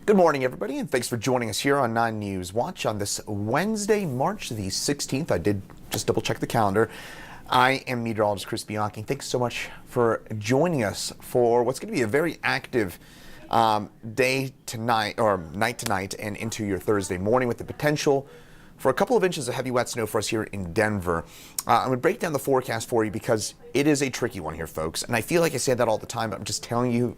Good morning, everybody, and thanks for joining us here on 9 News Watch on this Wednesday, March the 16th. I did just double-check the calendar. I am Meteorologist Chris Bianchi. Thanks so much for joining us for what's going to be a very active day tonight, or night tonight, and into your Thursday morning with the potential for a couple of inches of heavy wet snow for us here in Denver. I'm going to break down the forecast for you because it is a tricky one here, folks. And I feel like I say that all the time, but I'm just telling you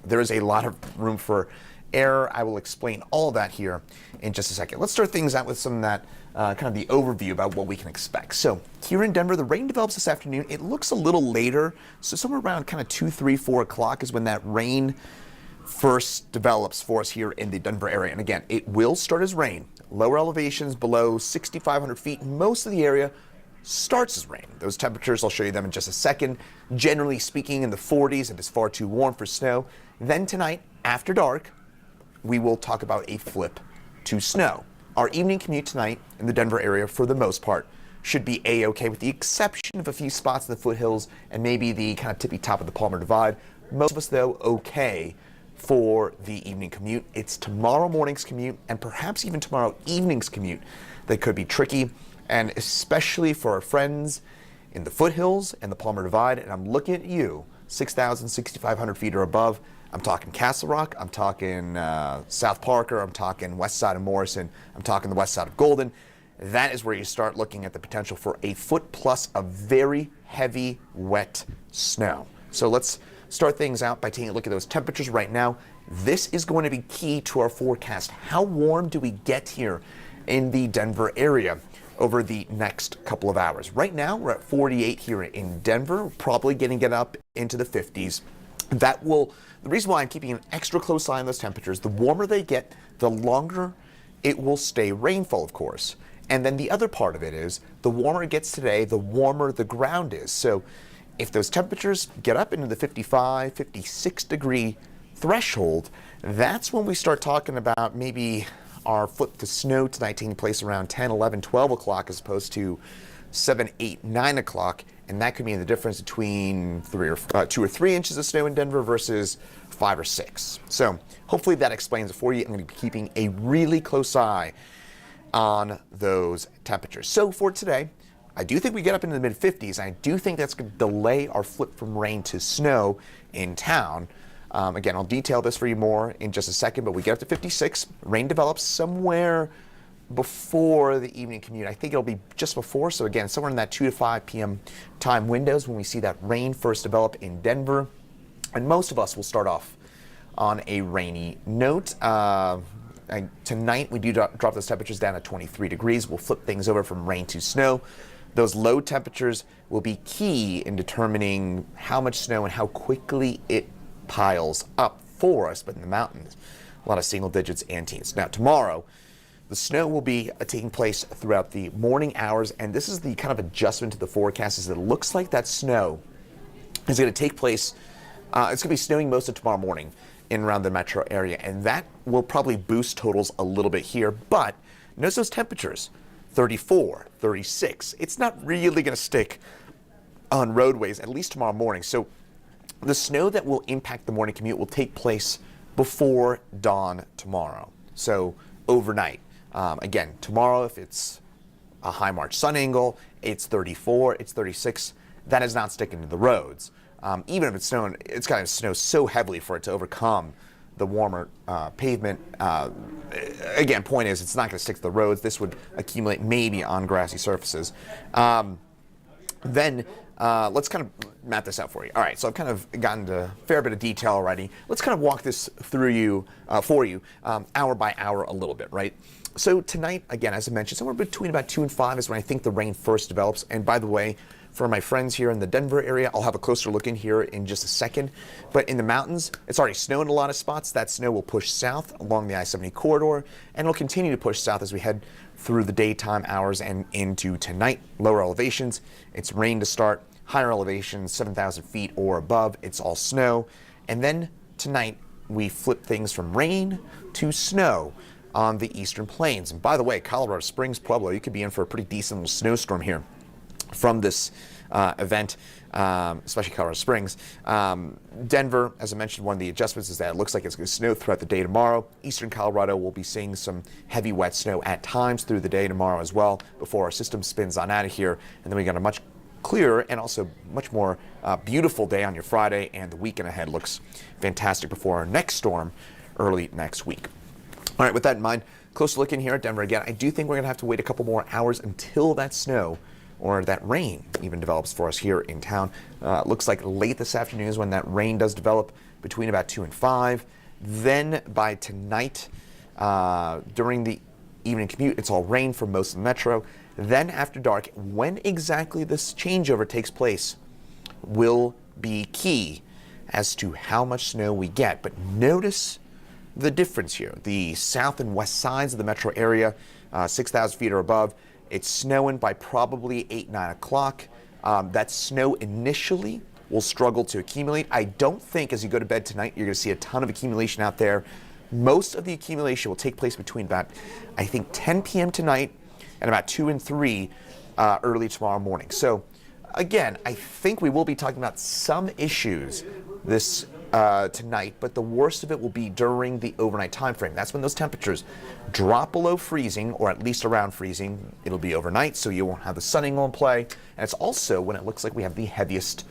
there is a lot of room for error. I will explain all of that here in just a second. Let's start things out with some of that kind of the overview about what we can expect. So here in Denver, the rain develops this afternoon. It looks a little later, so somewhere around kind of 2, 3, 4 o'clock is when that rain first develops for us here in the Denver area. And again, it will start as rain. Lower elevations below 6,500 feet, most of the area starts as rain. Those temperatures, I'll show you them in just a second. Generally speaking, in the 40s, it is far too warm for snow. Then tonight, after dark, we will talk about a flip to snow. Our evening commute tonight in the Denver area, for the most part, should be A-OK, with the exception of a few spots in the foothills and maybe the kind of tippy top of the Palmer Divide. Most of us, though, OK for the evening commute. It's tomorrow morning's commute and perhaps even tomorrow evening's commute that could be tricky, and especially for our friends in the foothills and the Palmer Divide. And I'm looking at you, 6,000, 6,500 feet or above. I'm talking Castle Rock, I'm talking South Parker, I'm talking west side of Morrison, I'm talking the west side of Golden. That is where you start looking at the potential for a foot plus of very heavy, wet snow. So let's start things out by taking a look at those temperatures right now. This is going to be key to our forecast. How warm do we get here in the Denver area over the next couple of hours? Right now, we're at 48 here in Denver, probably getting it up into the 50s. That will, the reason why I'm keeping an extra close eye on those temperatures, the warmer they get, the longer it will stay rainfall, of course. And then the other part of it is, the warmer it gets today, the warmer the ground is. So if those temperatures get up into the 55, 56 degree threshold, that's when we start talking about maybe our flip to snow tonight taking place around 10, 11, 12 o'clock as opposed to 7, 8, 9 o'clock. And that could mean the difference between 2 or 3 inches of snow in Denver versus 5 or 6. So hopefully that explains it for you. I'm going to be keeping a really close eye on those temperatures. So for today, I do think we get up into the mid-50s. I do think that's going to delay our flip from rain to snow in town. Again, I'll detail this for you more in just a second, but we get up to 56. Rain develops somewhere before the evening commute. I think it'll be just before. So again, somewhere in that 2 to 5 p.m. time windows when we see that rain first develop in Denver. And most of us will start off on a rainy note. Tonight, we do drop those temperatures down to 23 degrees. We'll flip things over from rain to snow. Those low temperatures will be key in determining how much snow and how quickly it piles up for us, but in the mountains, a lot of single digits and teens. Now, tomorrow, the snow will be taking place throughout the morning hours, and this is the kind of adjustment to the forecast, is that it looks like that snow is going to take place, it's going to be snowing most of tomorrow morning in around the metro area, and that will probably boost totals a little bit here, but notice those temperatures. 34, 36. It's not really going to stick on roadways, at least tomorrow morning. So the snow that will impact the morning commute will take place before dawn tomorrow. So overnight. Again, tomorrow, if it's a high March sun angle, it's 34, it's 36. That is not sticking to the roads. Even if it's snowing, it's got to snow so heavily for it to overcome the warmer pavement. Again, point is, it's not going to stick to the roads. This would accumulate maybe on grassy surfaces. Then let's kind of map this out for you. All right, so I've kind of gotten into a fair bit of detail already. Let's kind of walk this through you, for you, hour by hour a little bit, right? So tonight, again, as I mentioned, somewhere between about 2 and 5 is when I think the rain first develops. And by the way, for my friends here in the Denver area, I'll have a closer look in here in just a second. But in the mountains, it's already snowed in a lot of spots. That snow will push south along the I-70 corridor, and it'll continue to push south as we head through the daytime hours and into tonight. Lower elevations, it's rain to start. Higher elevations, 7,000 feet or above, it's all snow. And then tonight, we flip things from rain to snow on the eastern plains. And by the way, Colorado Springs, Pueblo, you could be in for a pretty decent little snowstorm here from this event, especially Colorado Springs. Denver, as I mentioned, one of the adjustments is that it looks like it's going to snow throughout the day tomorrow. Eastern Colorado will be seeing some heavy wet snow at times through the day tomorrow as well before our system spins on out of here. And then we got a much clearer and also much more beautiful day on your Friday, and the weekend ahead looks fantastic before our next storm early next week. All right, with that in mind, closer look in here at Denver again. I do think we're going to have to wait a couple more hours until that snow or that rain even develops for us here in town. Looks like late this afternoon is when that rain does develop, between about 2 and 5. Then by tonight, during the evening commute, it's all rain for most of the metro. Then after dark, when exactly this changeover takes place will be key as to how much snow we get. But notice the difference here. The south and west sides of the metro area, 6,000 feet or above, it's snowing by probably 8, 9 o'clock. That snow initially will struggle to accumulate. I don't think as you go to bed tonight, you're going to see a ton of accumulation out there. Most of the accumulation will take place between about, I think, 10 p.m. tonight and about 2 and 3 early tomorrow morning. So again, I think we will be talking about some issues this tonight, but the worst of it will be during the overnight time frame. That's when those temperatures drop below freezing, or at least around freezing. It'll be overnight, so you won't have the sunning on play. And it's also when it looks like we have the heaviest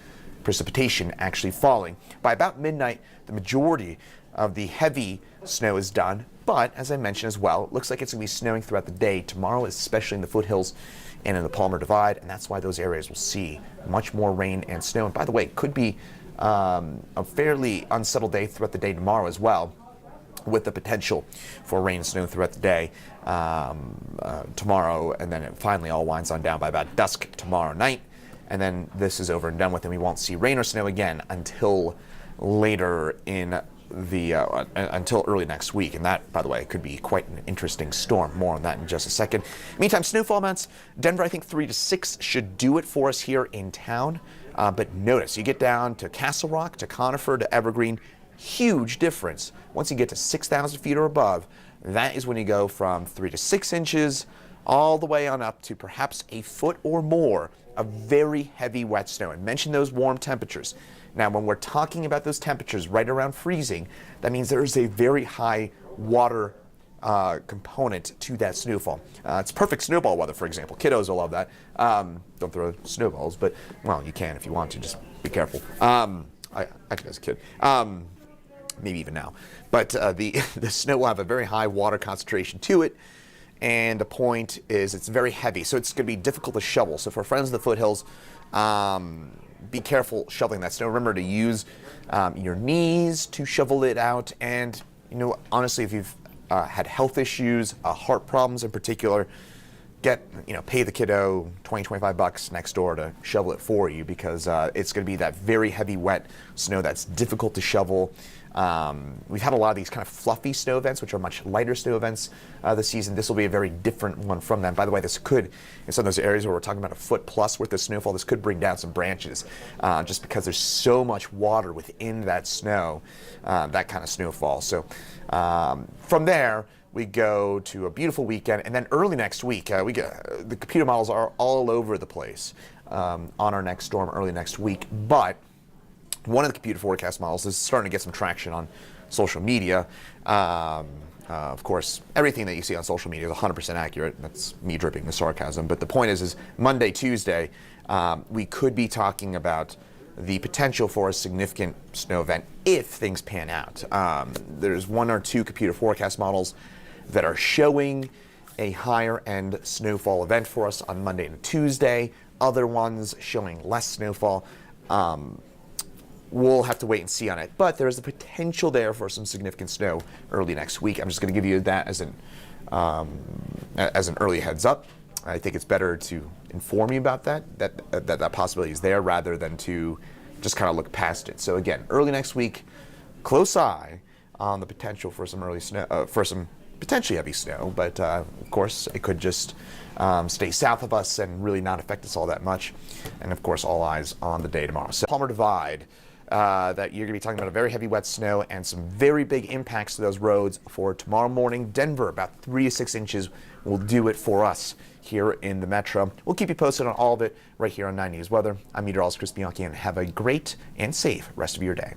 precipitation actually falling. By about midnight, the majority of the heavy snow is done, but as I mentioned as well, it looks like it's going to be snowing throughout the day tomorrow, especially in the foothills and in the Palmer Divide, and that's why those areas will see much more rain and snow. And by the way, it could be a fairly unsettled day throughout the day tomorrow as well, with the potential for rain and snow throughout the day tomorrow, and then it finally all winds on down by about dusk tomorrow night, and then this is over and done with, and we won't see rain or snow again until later in the until early next week. And that, by the way, could be quite an interesting storm. More on that in just a second. Meantime, snowfall amounts, Denver, I think 3 to 6 should do it for us here in town. But notice, you get down to Castle Rock, to Conifer, to Evergreen, huge difference. Once you get to 6,000 feet or above, that is when you go from 3 to 6 inches all the way on up to perhaps a foot or more of very heavy wet snow. And mention those warm temperatures. Now, when we're talking about those temperatures right around freezing, that means there is a very high water component to that snowfall. It's perfect snowball weather, for example. Kiddos will love that. Don't throw snowballs, but, well, you can if you want to. Just be careful. Actually, as a kid. Maybe even now. But the snow will have a very high water concentration to it. And the point is it's very heavy, so it's going to be difficult to shovel. So for friends in the foothills, be careful shoveling that snow. Remember to use your knees to shovel it out. And, you know, honestly, if you've had health issues, heart problems in particular, pay the kiddo $20-25 next door to shovel it for you, because it's going to be that very heavy wet snow that's difficult to shovel. We've had a lot of these kind of fluffy snow events, which are much lighter snow events this season. This will be a very different one from them. By the way, this could, in some of those areas where we're talking about a foot plus worth of snowfall, this could bring down some branches just because there's so much water within that snow, that kind of snowfall. So from there, we go to a beautiful weekend, and then early next week, the computer models are all over the place on our next storm early next week. But one of the computer forecast models is starting to get some traction on social media. Of course, everything that you see on social media is 100% accurate. That's me dripping with sarcasm. But the point is Monday, Tuesday, we could be talking about the potential for a significant snow event if things pan out. There's 1 or 2 computer forecast models that are showing a higher end snowfall event for us on Monday and Tuesday. Other ones showing less snowfall. We'll have to wait and see on it, but there is the potential there for some significant snow early next week. I'm just going to give you that as an early heads up. I think it's better to inform you about that possibility is there, rather than to just kind of look past it. So again, early next week, close eye on the potential for some early snow, for some potentially heavy snow, but of course it could just stay south of us and really not affect us all that much. And of course, all eyes on the day tomorrow. So Palmer Divide, that you're going to be talking about a very heavy wet snow and some very big impacts to those roads for tomorrow morning. Denver, about 3 to 6 inches will do it for us here in the metro. We'll keep you posted on all of it right here on 9 News Weather. I'm meteorologist Chris Bianchi, and have a great and safe rest of your day.